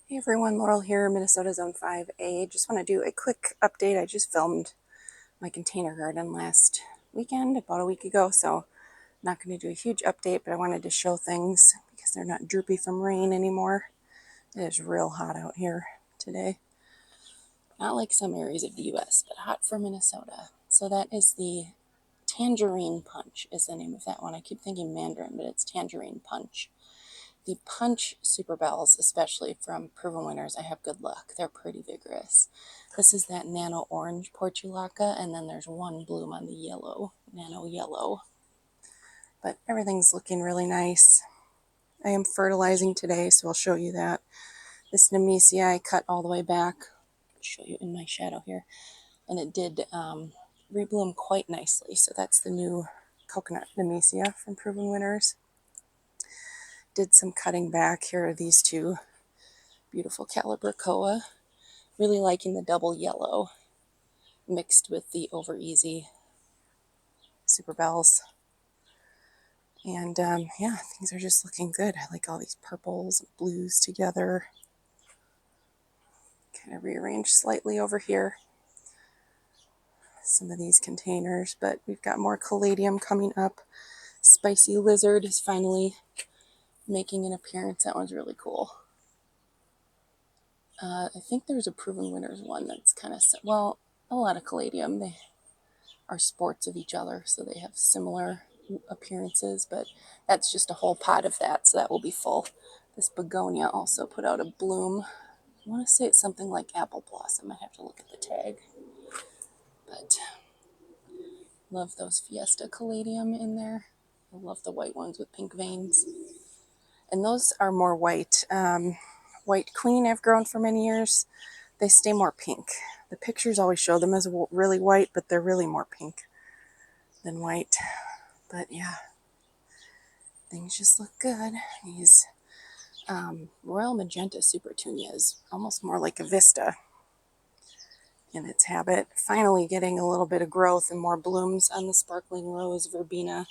Hey everyone, Laurel here, Minnesota Zone 5A. Just want to do a quick update. I just filmed my container garden last weekend, about a week ago, so not going to do a huge update, but I wanted to show things because they're not droopy from rain anymore. It is real hot out here today. Not like some areas of the US, but hot for Minnesota. So that is the Tangerine Punch is the name of that one. I keep thinking Mandarin, but it's Tangerine Punch. The Punch Super Bells, especially from Proven Winners, I have good luck. They're pretty vigorous. This is that Nano Orange Portulaca, and then there's one bloom on the yellow, Nano Yellow. But everything's looking really nice. I am fertilizing today, so I'll show you that. This Nemesia I cut all the way back. I'll show you in my shadow here. And it did rebloom quite nicely. So that's the new coconut Nemesia from Proven Winners. Did some cutting back. Here are these two beautiful Calibrachoa. Really liking the double yellow mixed with the over easy Super Bells. And yeah, things are just looking good. I like all these purples and blues together. Kind of rearranged slightly over here some of these containers, but we've got more caladium coming up. Spicy Lizard is finally making an appearance. That one's really cool. I think there's a Proven Winners one that's kind of, well, a lot of caladium. They are sports of each other, so they have similar appearances, but that's just a whole pot of that, so that will be full. This begonia also put out a bloom. I want to say it's something like apple blossom. I have to look at the tag. But love those Fiesta caladium in there. I love the white ones with pink veins. And those are more white. White Queen I've grown for many years. They stay more pink. The pictures always show them as really white, but they're really more pink than white. But yeah, things just look good. These Royal Magenta Supertunia is almost more like a Vista in its habit. Finally getting a little bit of growth and more blooms on the Sparkling Rose Verbena.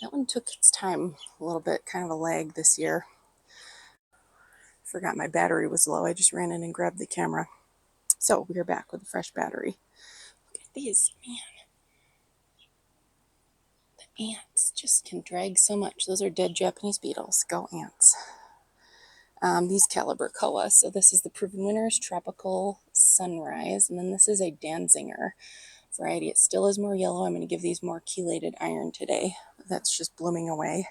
That one took its time a little bit, kind of a lag this year. Forgot my battery was low. I just ran in and grabbed the camera. So we are back with a fresh battery. Look at these, man. The ants just can drag so much. Those are dead Japanese beetles. Go ants. These Calibrachoa. So this is the Proven Winners Tropical Sunrise. And then this is a Danzinger variety. It still is more yellow. I'm going to give these more chelated iron today. That's just blooming away.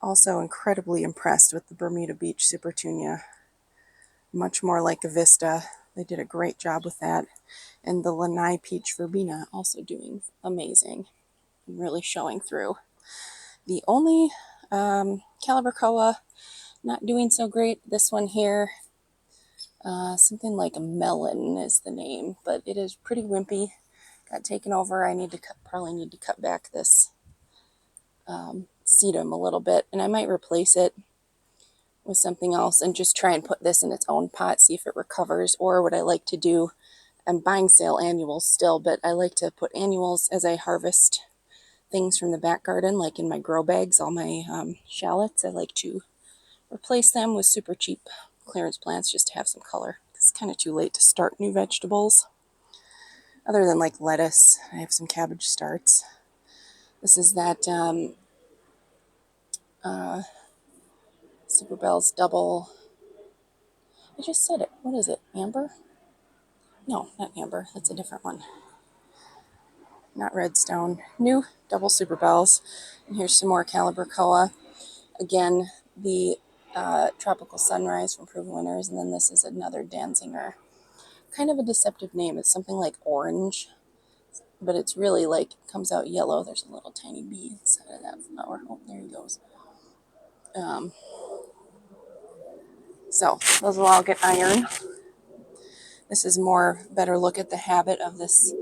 Also incredibly impressed with the Bermuda Beach Supertunia. Much more like a Vista. They did a great job with that. And the Lanai Peach Verbena also doing amazing and really showing through. The only Calibrachoa not doing so great, this one here, something like a melon is the name, but it is pretty wimpy. Got taken over. I need to probably need to cut back this sedum a little bit, and I might replace it with something else and just try and put this in its own pot, see if it recovers. Or what I like to do, I'm buying sale annuals still, but I like to put annuals as I harvest things from the back garden, like in my grow bags, all my shallots. I like to replace them with super cheap clearance plants just to have some color. It's kind of too late to start new vegetables. Other than like lettuce, I have some cabbage starts. This is that Super Bells double. I just said it. What is it? Amber? No, not amber. That's a different one. Not redstone. New double Super Bells. And here's some more Calibrachoa. Again, the Tropical Sunrise from Proven Winners. And then this is another Danzinger. Kind of a deceptive name. It's something like orange, but it's really like, comes out yellow. There's a little tiny bee inside of that flower. Oh, there he goes. So those will all get iron. This is more better look at the habit of this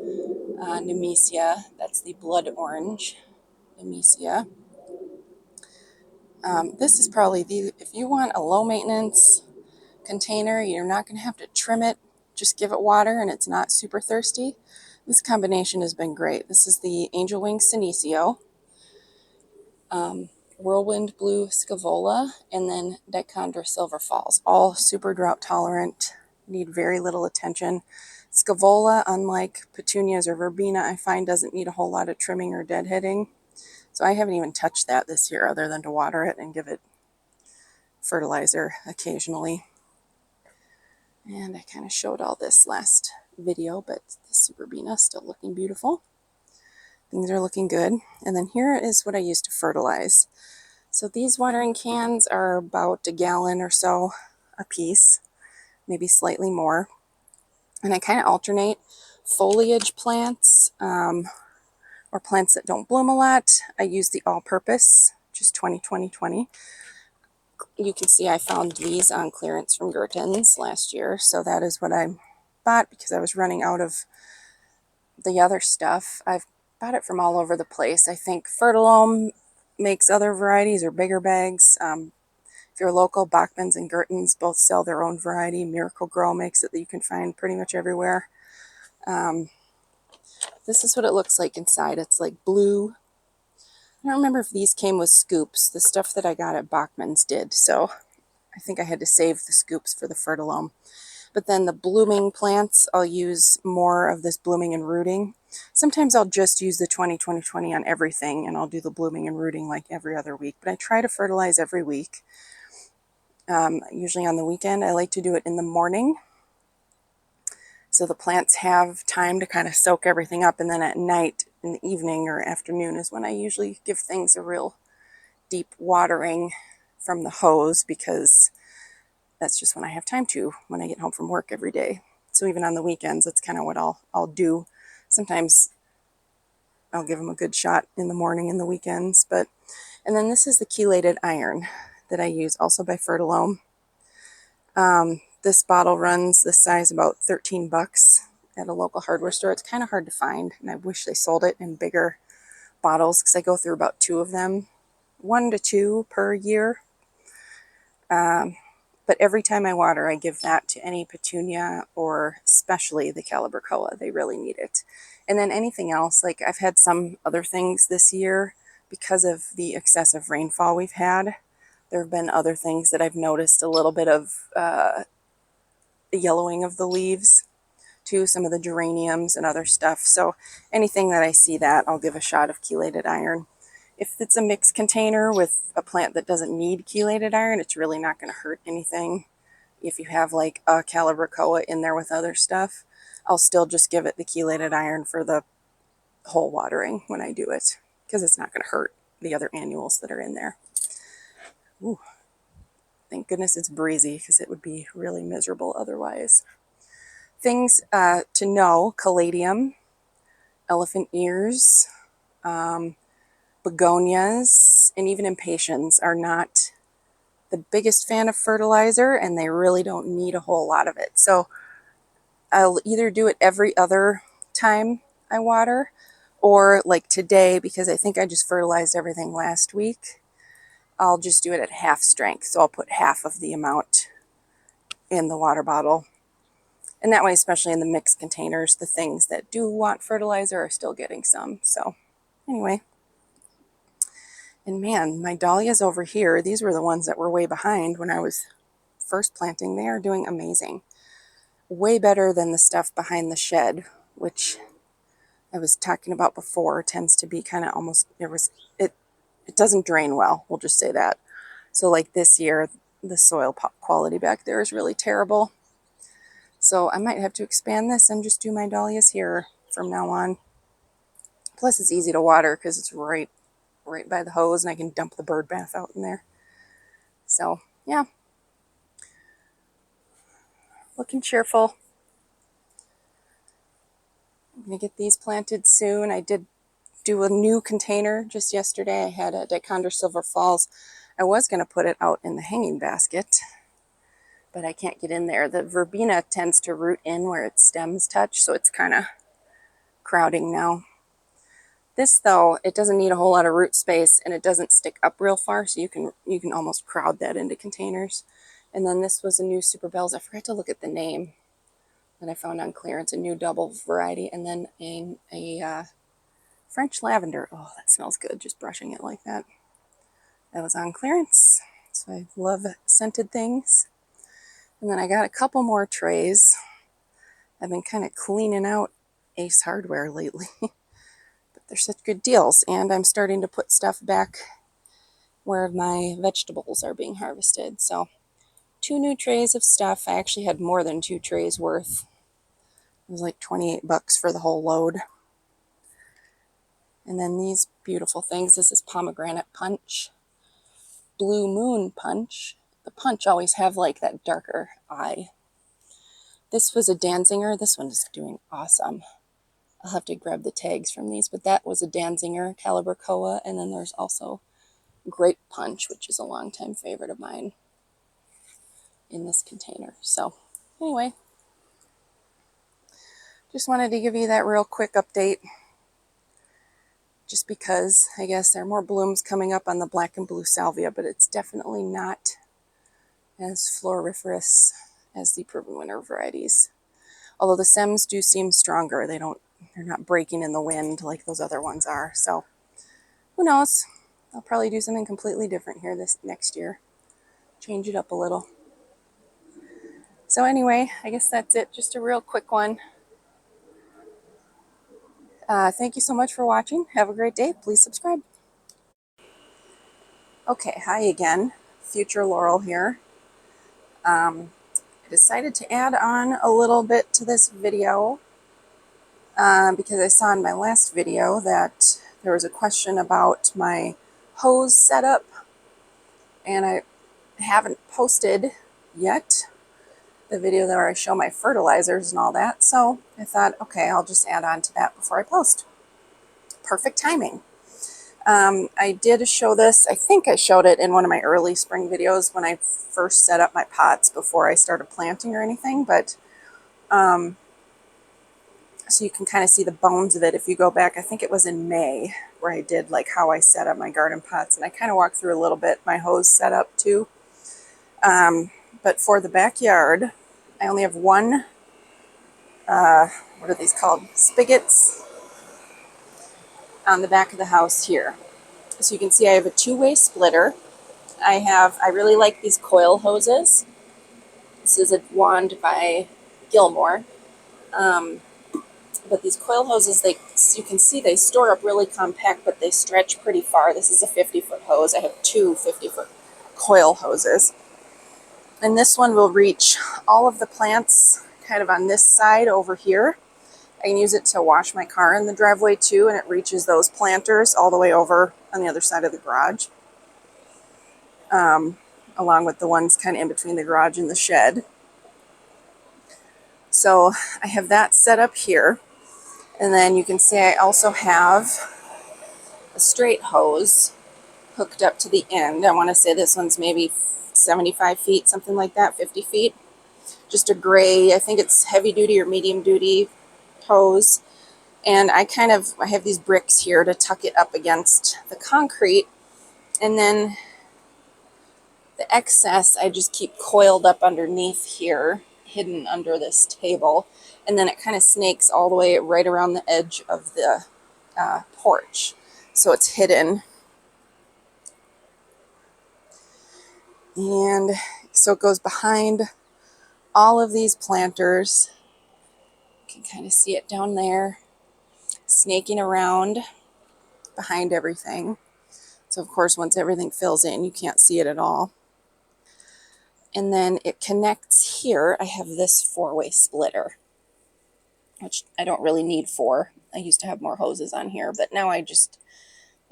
Nemesia. That's the blood orange Nemesia. This is probably if you want a low maintenance container, you're not going to have to trim it, just give it water and it's not super thirsty. This combination has been great. This is the Angel Wing Senecio. Whirlwind Blue Scavola, and then Dichondra Silver Falls. All super drought tolerant, need very little attention. Scavola, unlike petunias or verbena, I find doesn't need a whole lot of trimming or deadheading. So I haven't even touched that this year other than to water it and give it fertilizer occasionally. And I kind of showed all this last video, but the verbena is still looking beautiful. Things are looking good. And then here is what I use to fertilize. So these watering cans are about a gallon or so a piece, maybe slightly more. And I kind of alternate foliage plants or plants that don't bloom a lot. I use the all-purpose, just 20-20-20. You can see I found these on clearance from Gertens last year. So that is what I bought because I was running out of the other stuff. I've bought it from all over the place. I think Fertilome makes other varieties or bigger bags. If you're local, Bachman's and Gertens both sell their own variety. Miracle Grow makes it that you can find pretty much everywhere. This is what it looks like inside. It's like blue. I don't remember if these came with scoops. The stuff that I got at Bachman's did, so I think I had to save the scoops for the Fertilome. But then the blooming plants, I'll use more of this blooming and rooting. Sometimes I'll just use the 20-20-20 on everything, and I'll do the blooming and rooting like every other week. But I try to fertilize every week. Usually on the weekend. I like to do it in the morning, so the plants have time to kind of soak everything up, and then at night, in the evening or afternoon is when I usually give things a real deep watering from the hose, because that's just when I have time to, when I get home from work every day. So even on the weekends, that's kind of what I'll do. Sometimes I'll give them a good shot in the morning and the weekends. And then this is the chelated iron that I use, also by Fertilome. This bottle runs this size about 13 bucks at a local hardware store. It's kind of hard to find, and I wish they sold it in bigger bottles because I go through about 2 of them, 1 to 2 per year. But every time I water, I give that to any petunia, or especially the Calibrachoa. They really need it. And then anything else, like I've had some other things this year because of the excessive rainfall we've had. There have been other things that I've noticed a little bit of the yellowing of the leaves too, some of the geraniums and other stuff. So anything that I see that, I'll give a shot of chelated iron. If it's a mixed container with a plant that doesn't need chelated iron, it's really not going to hurt anything. If you have like a Calibrachoa in there with other stuff, I'll still just give it the chelated iron for the whole watering when I do it, because it's not going to hurt the other annuals that are in there. Ooh, thank goodness it's breezy, because it would be really miserable otherwise. Things to know: caladium, elephant ears, begonias, and even impatiens are not the biggest fan of fertilizer, and they really don't need a whole lot of it. So I'll either do it every other time I water, or like today, because I think I just fertilized everything last week, I'll just do it at half strength. So I'll put half of the amount in the water bottle. And that way, especially in the mixed containers, the things that do want fertilizer are still getting some. So anyway. And man, my dahlias over here, these were the ones that were way behind when I was first planting. They are doing amazing. Way better than the stuff behind the shed, which I was talking about before, tends to be kind of almost, it doesn't drain well, we'll just say that. So like this year, the soil quality back there is really terrible. So I might have to expand this and just do my dahlias here from now on. Plus it's easy to water because it's right by the hose, and I can dump the bird bath out in there. So yeah, looking cheerful. I'm gonna get these planted soon. I did do a new container just yesterday. I had a Dichondra Silver Falls. I was gonna put it out in the hanging basket, but I can't get in there. The verbena tends to root in where its stems touch, so it's kind of crowding now. This though, it doesn't need a whole lot of root space, and it doesn't stick up real far, so you can almost crowd that into containers. And then this was a new Super Bells. I forgot to look at the name that I found on clearance, a new double variety, and then a French lavender. Oh, that smells good, just brushing it like that. That was on clearance. So I love scented things. And then I got a couple more trays. I've been kind of cleaning out Ace Hardware lately. But they're such good deals. And I'm starting to put stuff back where my vegetables are being harvested. So 2 new trays of stuff. I actually had more than 2 trays worth. It was like 28 bucks for the whole load. And then these beautiful things. This is pomegranate punch. Blue moon punch. The punch always have like that darker eye. This was a Danziger. This one is doing awesome. I'll have to grab the tags from these, but that was a Danziger Caliber Koa. And then there's also Grape Punch, which is a longtime favorite of mine in this container. So anyway, just wanted to give you that real quick update. Just because I guess there are more blooms coming up on the black and blue salvia, but it's definitely not as floriferous as the proven winter varieties. Although the stems do seem stronger. They're not breaking in the wind like those other ones are. So who knows? I'll probably do something completely different here this next year. Change it up a little. So anyway, I guess that's it. Just a real quick one. Thank you so much for watching. Have a great day. Please subscribe. Okay, hi again. Future Laurel here. I decided to add on a little bit to this video because I saw in my last video that there was a question about my hose setup, and I haven't posted yet the video where I show my fertilizers and all that, so I thought, okay, I'll just add on to that before I post. Perfect timing. I did show this, I think I showed it in one of my early spring videos when I first set up my pots before I started planting or anything, but so you can kind of see the bones of it if you go back. I think it was in May where I did like how I set up my garden pots, and I kind of walked through a little bit my hose setup too. But for the backyard, I only have one, what are these called? Spigots on the back of the house here. So you can see I have a 2-way splitter. I really like these coil hoses. This is a wand by Gilmore. But these coil hoses, you can see they store up really compact, but they stretch pretty far. This is a 50-foot hose. I have 2 50-foot coil hoses. And this one will reach all of the plants kind of on this side over here. I can use it to wash my car in the driveway too, and it reaches those planters all the way over on the other side of the garage, along with the ones kind of in between the garage and the shed. So I have that set up here. And then you can see I also have a straight hose hooked up to the end. I want to say this one's maybe 75 feet, something like that, 50 feet. Just a gray, I think it's heavy duty or medium duty hose. And I have these bricks here to tuck it up against the concrete. And then the excess I just keep coiled up underneath here, hidden under this table. And then it kind of snakes all the way right around the edge of the porch. So it's hidden. And so it goes behind all of these planters. You can kind of see it down there, snaking around behind everything. So of course, once everything fills in, you can't see it at all. And then it connects here. I have this 4-way splitter, which I don't really need 4. I used to have more hoses on here, but now I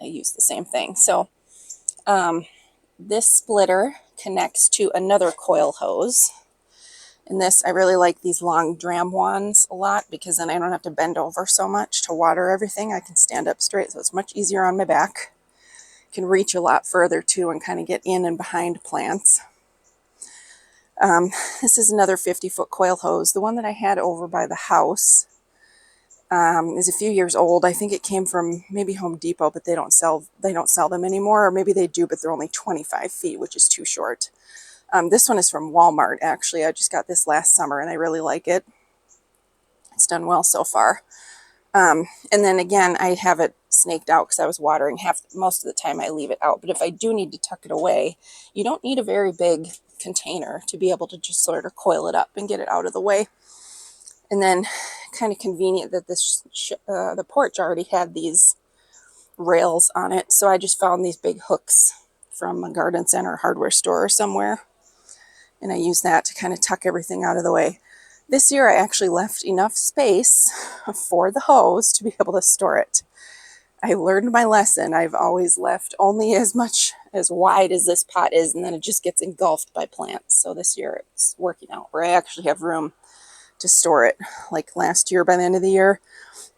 use the same thing. So this splitter connects to another coil hose. And this, I really like these long dram wands a lot because then I don't have to bend over so much to water everything. I can stand up straight, so it's much easier on my back. Can reach a lot further too and kind of get in and behind plants. This is another 50-foot coil hose. The one that I had over by the house is a few years old. I think it came from maybe Home Depot, but they don't sell them anymore, or maybe they do, but they're only 25 feet, which is too short. This one is from Walmart, actually. I just got this last summer, and I really like it. It's done well so far. And then again, I have it snaked out because I was watering most of the time I leave it out. But if I do need to tuck it away, you don't need a very big container to be able to just sort of coil it up and get it out of the way. And then kind of convenient that the porch already had these rails on it. So I just found these big hooks from a garden center hardware store or somewhere. And I use that to kind of tuck everything out of the way. This year I actually left enough space for the hose to be able to store it. I learned my lesson. I've always left only as wide as this pot is, and then it just gets engulfed by plants. So this year it's working out where I actually have room to store it. Like last year, by the end of the year,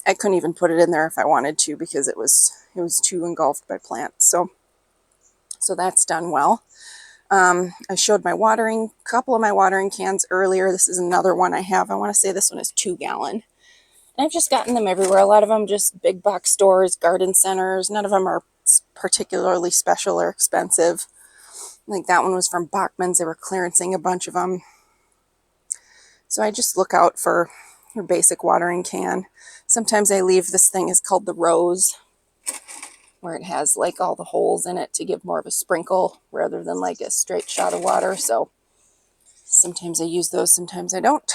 I couldn't even put it in there if I wanted to because it was too engulfed by plants. So that's done well. I showed my couple of my watering cans earlier. This is another one I have. I want to say this one is 2 gallon. And I've just gotten them everywhere. A lot of them just big box stores, garden centers. None of them are particularly special or expensive. Like that one was from Bachman's. They were clearancing a bunch of them. So I just look out for your basic watering can. Sometimes I leave, this thing is called the Rose, where it has like all the holes in it to give more of a sprinkle rather than like a straight shot of water. So sometimes I use those, sometimes I don't.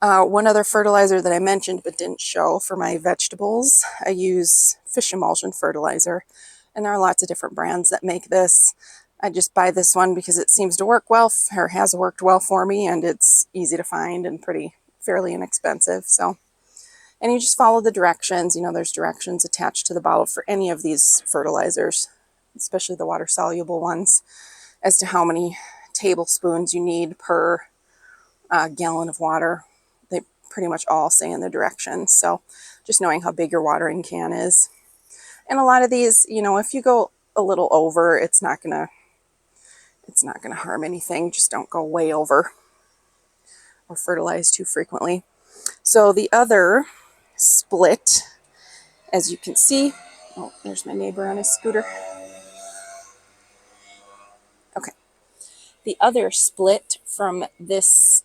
One other fertilizer that I mentioned but didn't show for my vegetables, I use fish emulsion fertilizer. And there are lots of different brands that make this. I just buy this one because it seems to work well, or has worked well for me, and it's easy to find and fairly inexpensive. So, and you just follow the directions. You know, there's directions attached to the bottle for any of these fertilizers, especially the water-soluble ones, as to how many tablespoons you need per gallon of water. They pretty much all say in the directions. So just knowing how big your watering can is. And a lot of these, you know, if you go a little over, it's not gonna harm anything. Just don't go way over or fertilize too frequently. So the other split, as you can see, oh, there's my neighbor on his scooter. Okay. The other split from this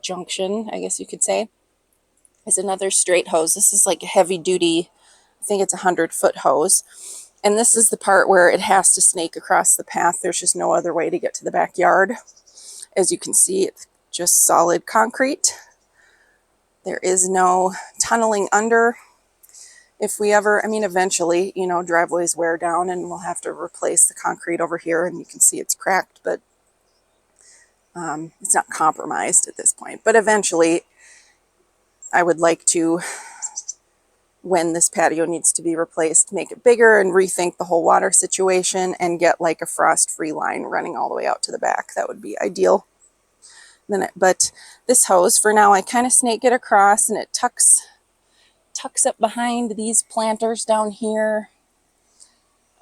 junction, I guess you could say, is another straight hose. This is like a heavy duty, I think it's a 100-foot hose. And this is the part where it has to snake across the path. There's just no other way to get to the backyard. As you can see, it's just solid concrete. There is no tunneling under. If we ever, I mean, eventually, you know, driveways wear down and we'll have to replace the concrete over here, and you can see it's cracked, but it's not compromised at this point. But eventually, I would like to, when this patio needs to be replaced, make it bigger and rethink the whole water situation and get like a frost-free line running all the way out to the back. That would be ideal. But this hose, for now, I kind of snake it across, and it tucks up behind these planters down here,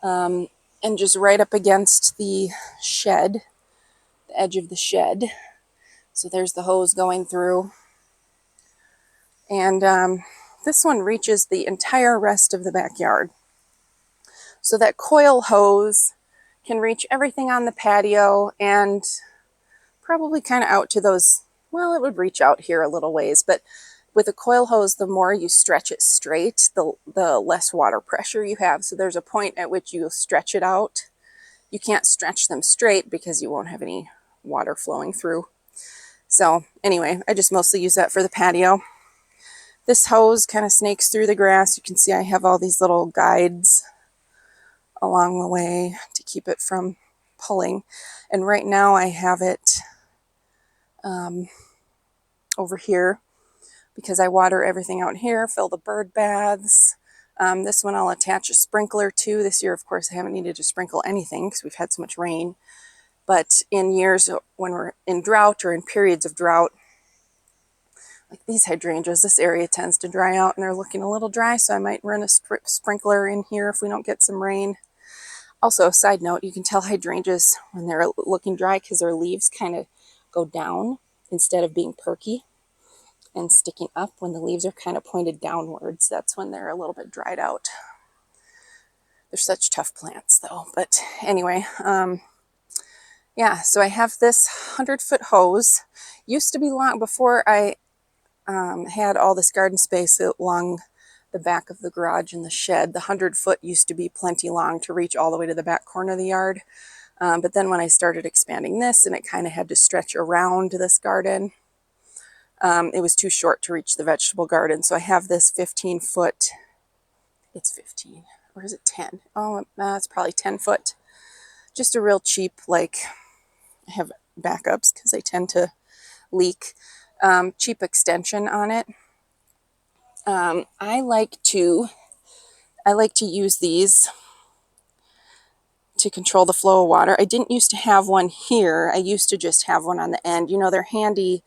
and just right up against the shed, the edge of the shed. So there's the hose going through. And this one reaches the entire rest of the backyard. So that coil hose can reach everything on the patio and probably kind of out to those, well, it would reach out here a little ways, but with a coil hose, the more you stretch it straight, the less water pressure you have. So there's a point at which you stretch it out. You can't stretch them straight because you won't have any water flowing through. So anyway, I just mostly use that for the patio. This hose kind of snakes through the grass. You can see I have all these little guides along the way to keep it from pulling. And right now I have it over here because I water everything out here, fill the bird baths. This one I'll attach a sprinkler to. This year, of course, I haven't needed to sprinkle anything because we've had so much rain. But in years when we're in drought or in periods of drought, like these hydrangeas, this area tends to dry out and they're looking a little dry, so I might run a sprinkler in here if we don't get some rain. Also, a side note, you can tell hydrangeas when they're looking dry because their leaves kind of go down instead of being perky and sticking up. When the leaves are kind of pointed downwards, that's when they're a little bit dried out. They're such tough plants though. But anyway, yeah, so I have this 100-foot hose. Used to be long before I had all this garden space along the back of the garage and the shed. The 100-foot used to be plenty long to reach all the way to the back corner of the yard. But then when I started expanding this and it kind of had to stretch around this garden, it was too short to reach the vegetable garden. So I have this 15-foot, it's 15, or is it 10? Oh, it's probably 10-foot. Just a real cheap, like, I have backups because they tend to leak. Cheap extension on it. I like to use these to control the flow of water. I didn't used to have one here. I used to just have one on the end. You know, they're handy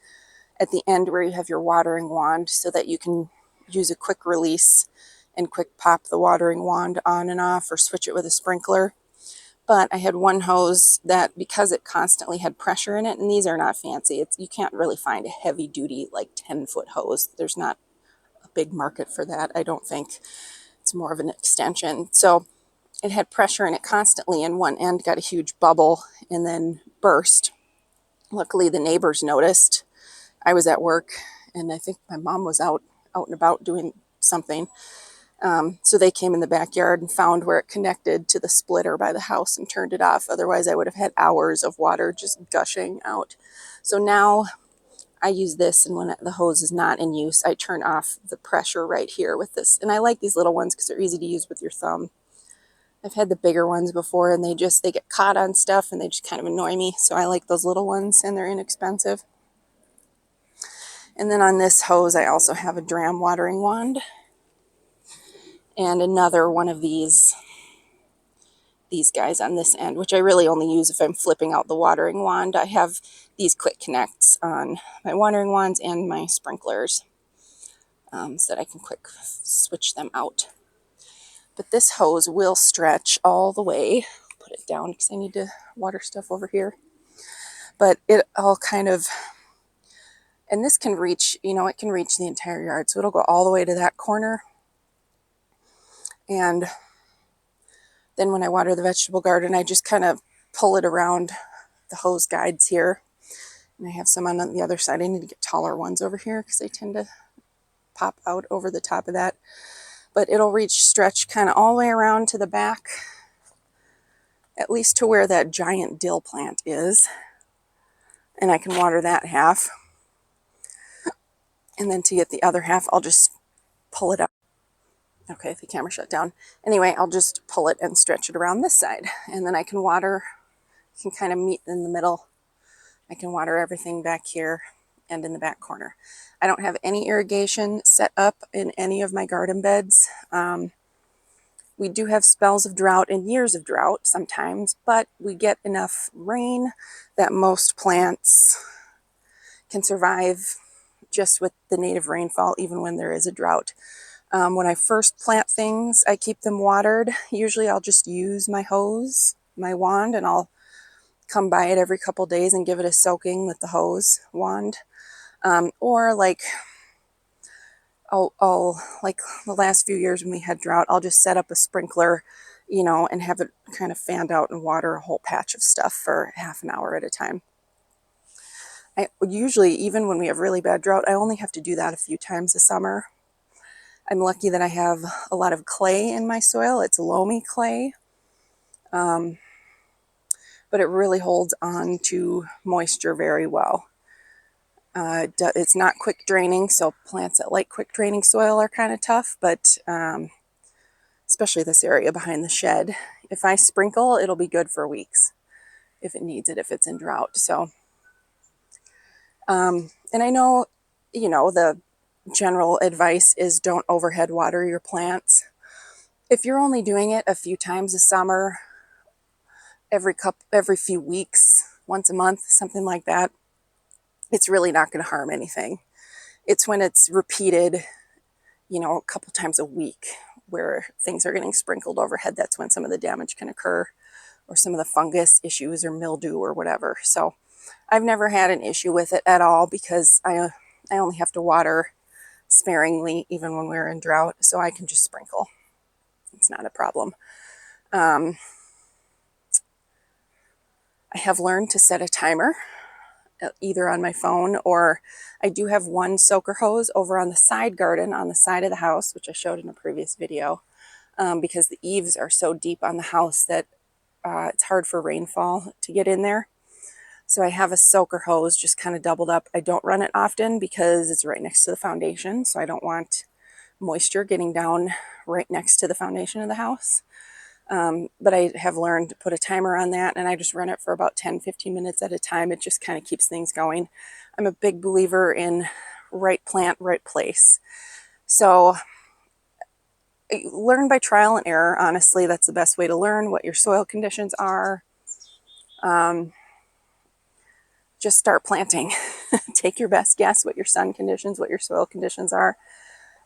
at the end where you have your watering wand so that you can use a quick release and quick pop the watering wand on and off or switch it with a sprinkler. But I had one hose that, because it constantly had pressure in it, and these are not fancy, you can't really find a heavy duty like 10-foot hose. There's not a big market for that, I don't think. It's more of an extension. So it had pressure in it constantly, and one end got a huge bubble and then burst. Luckily, the neighbors noticed. I was at work, and I think my mom was out and about doing something. So they came in the backyard and found where it connected to the splitter by the house and turned it off. Otherwise, I would have had hours of water just gushing out. So now I use this, and when the hose is not in use, I turn off the pressure right here with this. And I like these little ones because they're easy to use with your thumb. I've had the bigger ones before, and they get caught on stuff and they just kind of annoy me. So I like those little ones, and they're inexpensive. And then on this hose, I also have a dram watering wand and another one of these guys on this end, which I really only use if I'm flipping out the watering wand. I have these quick connects on my watering wands and my sprinklers, so that I can quick switch them out. But this hose will stretch all the way. Put it down because I need to water stuff over here. But it all kind of, and this can reach, it can reach the entire yard. So it'll go all the way to that corner. And then when I water the vegetable garden, I just kind of pull it around the hose guides here. And I have some on the other side. I need to get taller ones over here because they tend to pop out over the top of that. But it'll stretch kind of all the way around to the back, at least to where that giant dill plant is. And I can water that half. And then to get the other half, I'll just pull it up. Okay, the camera shut down. Anyway, I'll just pull it and stretch it around this side. And then I can water, can kind of meet in the middle. I can water everything back here and in the back corner. I don't have any irrigation set up in any of my garden beds. We do have spells of drought and years of drought sometimes, but we get enough rain that most plants can survive just with the native rainfall, even when there is a drought. When I first plant things, I keep them watered. Usually I'll just use my hose, my wand, and I'll come by it every couple days and give it a soaking with the hose wand. Or like, I'll like the last few years when we had drought, I'll just set up a sprinkler, and have it kind of fanned out and water a whole patch of stuff for half an hour at a time. I usually, even when we have really bad drought, I only have to do that a few times a summer. I'm lucky that I have a lot of clay in my soil. It's loamy clay. But it really holds on to moisture very well. It's not quick draining, so plants that like quick draining soil are kind of tough, but especially this area behind the shed. If I sprinkle, it'll be good for weeks if it needs it, if it's in drought. So, and I know, the general advice is don't overhead water your plants. If you're only doing it a few times a summer, every few weeks, once a month, something like that, it's really not going to harm anything. It's when it's repeated, a couple times a week where things are getting sprinkled overhead. That's when some of the damage can occur, or some of the fungus issues or mildew or whatever. So I've never had an issue with it at all because I only have to water sparingly even when we're in drought, so I can just sprinkle. It's not a problem. I have learned to set a timer either on my phone, or I do have one soaker hose over on the side garden on the side of the house, which I showed in a previous video, because the eaves are so deep on the house that it's hard for rainfall to get in there. So I have a soaker hose just kind of doubled up. I don't run it often because it's right next to the foundation, so I don't want moisture getting down right next to the foundation of the house. But I have learned to put a timer on that, and I just run it for about 10-15 minutes at a time. It just kind of keeps things going. I'm a big believer in right plant, right place. So learn by trial and error. Honestly, that's the best way to learn what your soil conditions are. Just start planting. Take your best guess what your sun conditions, what your soil conditions are,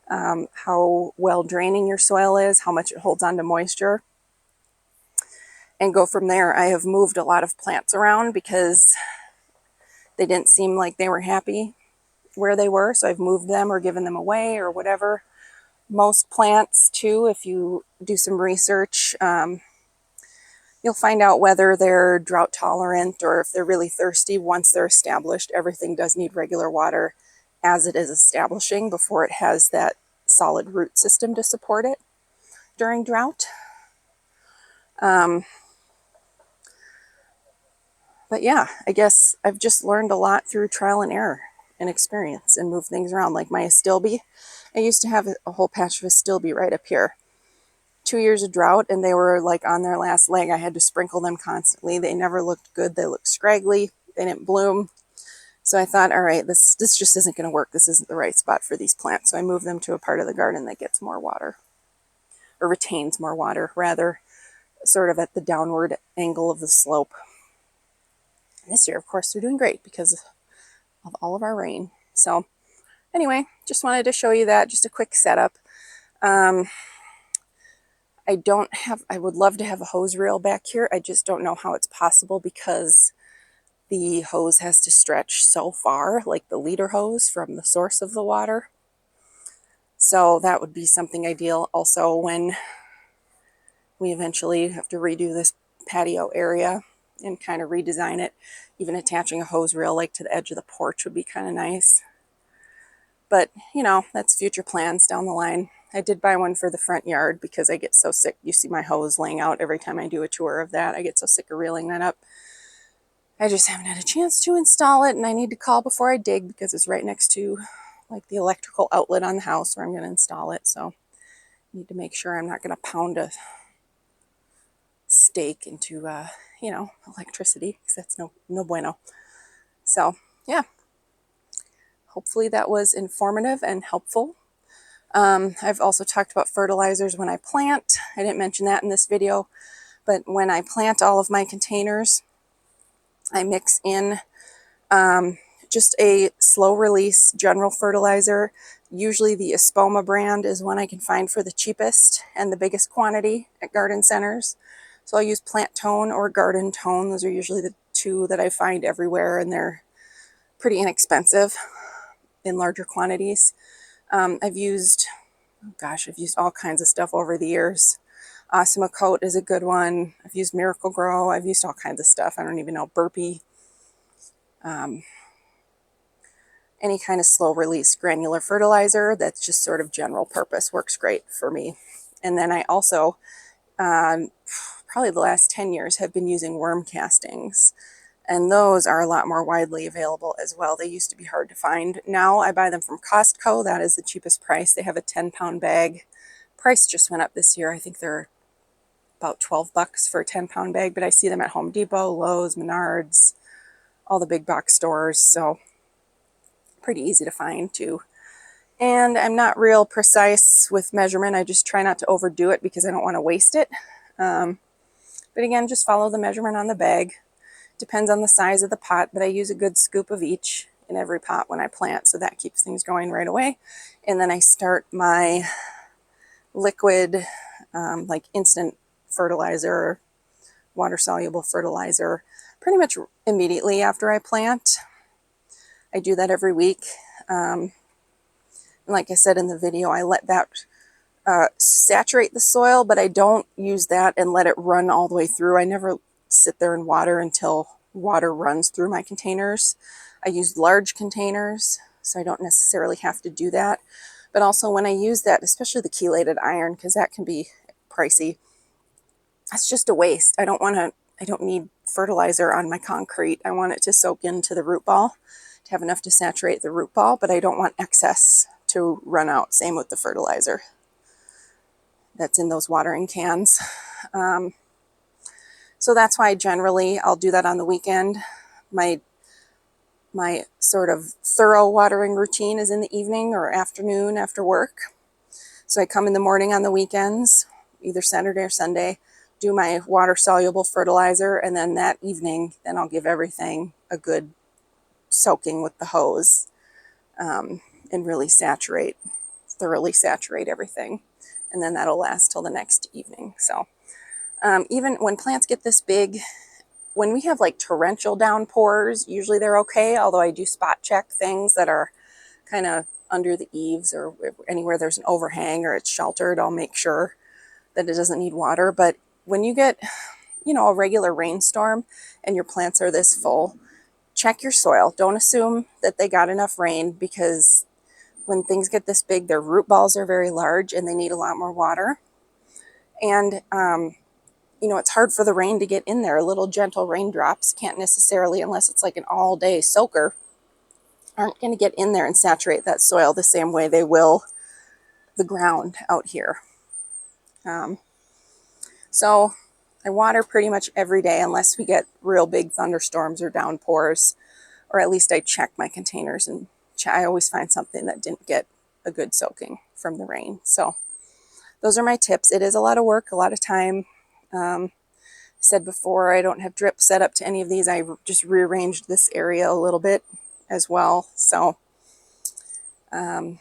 how well draining your soil is, how much it holds on to moisture, and go from there. I have moved a lot of plants around because they didn't seem like they were happy where they were, so I've moved them or given them away or whatever. Most plants too, if you do some research, you'll find out whether they're drought tolerant or if they're really thirsty. Once they're established, everything does need regular water as it is establishing before it has that solid root system to support it during drought. But yeah, I guess I've just learned a lot through trial and error and experience and move things around. Like my astilbe, I used to have a whole patch of astilbe right up here. 2 years of drought and they were like on their last leg. I had to sprinkle them constantly. They never looked good. They looked scraggly. They didn't bloom. So I thought, all right, this just isn't going to work. This isn't the right spot for these plants. So I moved them to a part of the garden that gets more water, or retains more water, rather, sort of at the downward angle of the slope. This year, of course, they're doing great because of all of our rain. So anyway, just wanted to show you that, just a quick setup. I would love to have a hose reel back here. I just don't know how it's possible because the hose has to stretch so far, like the leader hose from the source of the water. So that would be something ideal. Also, when we eventually have to redo this patio area and kind of redesign it, even attaching a hose reel like to the edge of the porch would be kind of nice. But, you know, that's future plans down the line. I did buy one for the front yard because I get so sick. You see my hose laying out every time I do a tour of that. I get so sick of reeling that up. I just haven't had a chance to install it, and I need to call before I dig because it's right next to like the electrical outlet on the house where I'm going to install it. So I need to make sure I'm not going to pound a stake into, you know, electricity, because that's no bueno. So yeah, hopefully that was informative and helpful. I've also talked about fertilizers when I plant. I didn't mention that in this video, but when I plant all of my containers, I mix in just a slow release general fertilizer. Usually the Espoma brand is one I can find for the cheapest and the biggest quantity at garden centers. So I'll use Plant Tone or Garden Tone. Those are usually the two that I find everywhere, and they're pretty inexpensive in larger quantities. I've used all kinds of stuff over the years. Osmo Coat is a good one. I've used Miracle Grow. I've used all kinds of stuff. I don't even know, Burpee. Any kind of slow release granular fertilizer that's just sort of general purpose works great for me. And then I also, probably the last 10 years, have been using worm castings. And those are a lot more widely available as well. They used to be hard to find. Now I buy them from Costco. That is the cheapest price. They have a 10-pound bag. Price just went up this year. I think they're about $12 for a 10-pound bag, but I see them at Home Depot, Lowe's, Menards, all the big box stores. So pretty easy to find too. And I'm not real precise with measurement. I just try not to overdo it because I don't want to waste it. But again, just follow the measurement on the bag. Depends on the size of the pot, but I use a good scoop of each in every pot when I plant, so that keeps things going right away. And then I start my liquid, like instant fertilizer, water-soluble fertilizer, pretty much immediately after I plant. I do that every week. And like I said in the video, I let that saturate the soil, but I don't use that and let it run all the way through. I never sit there and water until water runs through my containers. I use large containers, so I don't necessarily have to do that. But also when I use that, especially the chelated iron, because that can be pricey, it's just a waste. I don't need fertilizer on my concrete. I want it to soak into the root ball, to have enough to saturate the root ball, but I don't want excess to run out. Same with the fertilizer that's in those watering cans. So that's why generally I'll do that on the weekend. My sort of thorough watering routine is in the evening or afternoon after work. So I come in the morning on the weekends, either Saturday or Sunday, do my water-soluble fertilizer, and then that evening, then I'll give everything a good soaking with the hose, and really thoroughly saturate everything. And then that'll last till the next evening. So even when plants get this big, when we have like torrential downpours, usually they're okay, although I do spot check things that are kind of under the eaves or anywhere there's an overhang or it's sheltered. I'll make sure that it doesn't need water. But when you get, a regular rainstorm and your plants are this full, check your soil. Don't assume that they got enough rain, because when things get this big, their root balls are very large and they need a lot more water. And, it's hard for the rain to get in there. Little gentle raindrops can't necessarily, unless it's like an all-day soaker, aren't going to get in there and saturate that soil the same way they will the ground out here. So I water pretty much every day unless we get real big thunderstorms or downpours, or at least I check my containers, and I always find something that didn't get a good soaking from the rain. So those are my tips. It is a lot of work, a lot of time. I said before, I don't have drip set up to any of these. I just rearranged this area a little bit as well. So maybe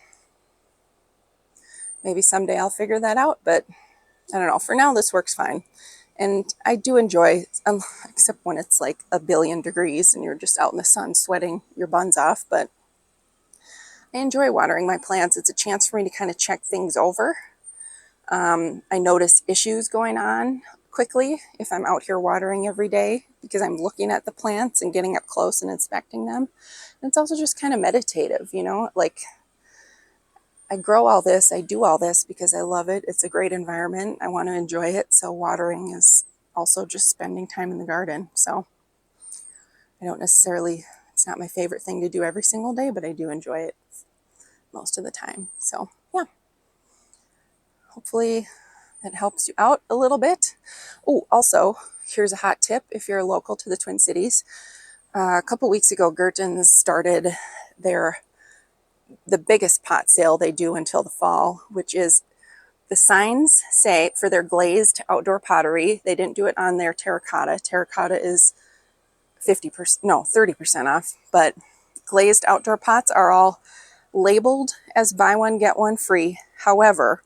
someday I'll figure that out, but I don't know. For now, this works fine. And I do enjoy, except when it's like 1 billion degrees and you're just out in the sun sweating your buns off, but I enjoy watering my plants. It's a chance for me to kind of check things over. I notice issues going on quickly if I'm out here watering every day, because I'm looking at the plants and getting up close and inspecting them. And it's also just kind of meditative, like I grow all this, I do all this because I love it. It's a great environment. I want to enjoy it. So watering is also just spending time in the garden. So it's not my favorite thing to do every single day, but I do enjoy it most of the time. So yeah, hopefully that helps you out a little bit. Oh, also, here's a hot tip if you're local to the Twin Cities. A couple weeks ago, Gerton's started the biggest pot sale they do until the fall, which is, the signs say for their glazed outdoor pottery, they didn't do it on their terracotta. Terracotta is 30% off, but glazed outdoor pots are all labeled as buy one, get one free. However,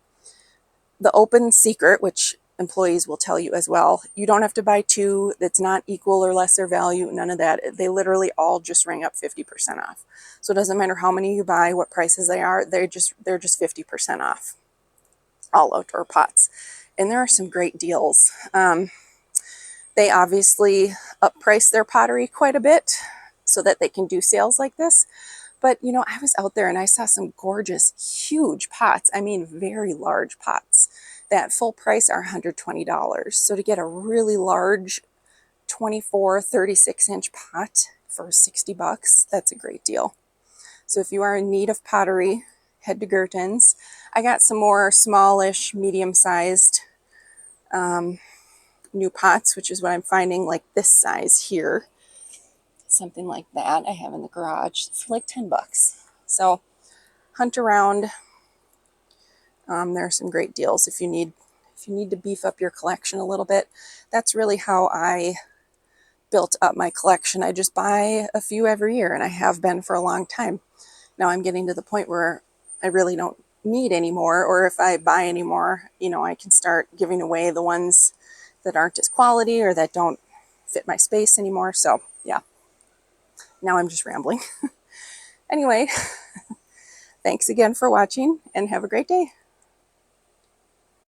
the open secret, which employees will tell you as well, you don't have to buy two. That's not equal or lesser value, none of that. They literally all just ring up 50% off. So it doesn't matter how many you buy, what prices they are, they're just 50% off, all outdoor pots. And there are some great deals. They obviously upprice their pottery quite a bit so that they can do sales like this. But, I was out there and I saw some gorgeous, huge pots. I mean, very large pots that full price are $120. So to get a really large 24, 36-inch pot for $60, that's a great deal. So if you are in need of pottery, head to Gerton's. I got some more smallish, medium-sized new pots, which is what I'm finding, like this size here. Something like that I have in the garage for like $10. So hunt around. There are some great deals if you need to beef up your collection a little bit. That's really how I built up my collection. I just buy a few every year, and I have been for a long time. Now I'm getting to the point where I really don't need any more, or if I buy any more, I can start giving away the ones that aren't as quality or that don't fit my space anymore. So yeah. Now I'm just rambling. Anyway, thanks again for watching and have a great day.